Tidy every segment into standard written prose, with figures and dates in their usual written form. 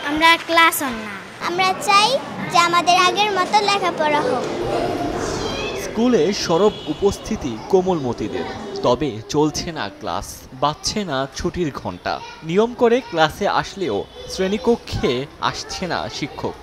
আমরা class on না, আমরা চাই যে আমাদের আগের মতো লেখাপড়া হোক। স্কুলে সরব উপস্থিতি কোমলমতিদের, তবে চলছে না ক্লাস, বাজছে না ছুটির ঘন্টা। নিয়ম করে ক্লাসে আসলেও শ্রেণীকক্ষে আসছে না শিক্ষক।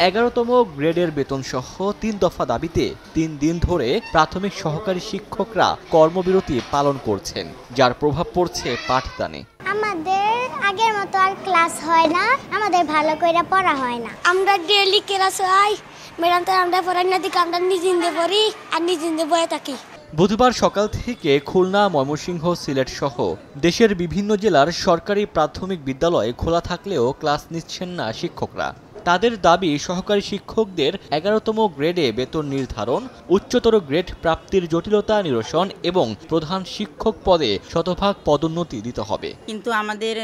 11তম গ্রেডের বেতনসহ 3 দফা দাবিতে 3 দিন ধরে প্রাথমিক সহকারী শিক্ষকরা কর্মবিরতি পালন করছেন, যার প্রভাব পড়ছে পাঠদানে। আমাদের আগের মতো আর ক্লাস হয় না, আমাদের ভালো করে পড়া হয় না। আমরা ডেইলি ক্লাস হয়, ম্যাডাম তো আমরা পড়াই না, দিকে আমরা নিজে পড়ি আর নিজে বয়ে থাকি। বুধবার সকাল থেকে খুলনা, ময়মনসিংহ, সিলেট সহ দেশের বিভিন্ন জেলার সরকারি প্রাথমিক বিদ্যালয় খোলা থাকলেও ক্লাস নিচ্ছেন না শিক্ষকরা। তাদের দাবি সহকারী শিক্ষকদের 11তম গ্রেডে বেতন নির্ধারণ, উচ্চতর গ্রেড প্রাপ্তির জটিলতা নিরসন এবং প্রধান শিক্ষক পদে শতভাগ পদোন্নতি দিতে হবে। কিন্তু আমাদের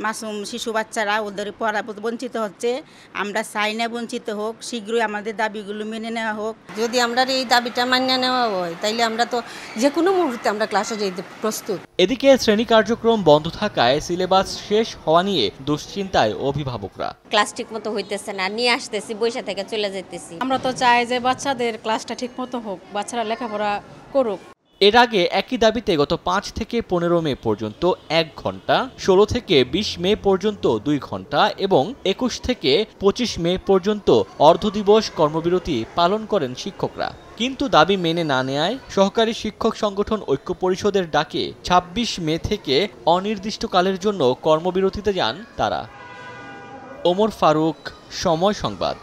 মাসুম শিশু বাচ্চারা ওদের পড়া বঞ্চিত হচ্ছে। আমরা চাই না বঞ্চিত হোক, শীঘ্রই আমাদের দাবিগুলো মেনে নেওয়া হোক। যদি আমরা এই দাবিটা মান্য নেওয়া হয় তাইলে আমরা তো যে কোনো মুহূর্তে আমরা ক্লাসে যেতে প্রস্তুত। এদিকে শ্রেণী কার্যক্রম বন্ধ থাকায় সিলেবাস শেষ হওয়া নিয়ে দুশ্চিন্তায় অভিভাবকরা। ক্লাস ঠিক মতো হইতেছে না, নিয়ে আসতেছি, বৈশা থেকে চলে যেতেছি। আমরা তো চাই যে বাচ্চাদের ক্লাসটা ঠিক মতো হোক, বাচ্চারা লেখাপড়া করুক। এর আগে একই দাবিতে গত 5 থেকে 15 মে পর্যন্ত 1 ঘন্টা, 16 থেকে 20 মে পর্যন্ত 2 ঘন্টা এবং 21 থেকে 25 মে পর্যন্ত অর্ধদিবস কর্মবিরতি পালন করেন শিক্ষকরা। কিন্তু দাবি মেনে না নেয়ায় সহকারী শিক্ষক সংগঠন ঐক্য পরিষদের ডাকে 26 মে থেকে অনির্দিষ্টকালের জন্য কর্মবিরতিতে যান তারা। ওমর ফারুক, সময় সংবাদ।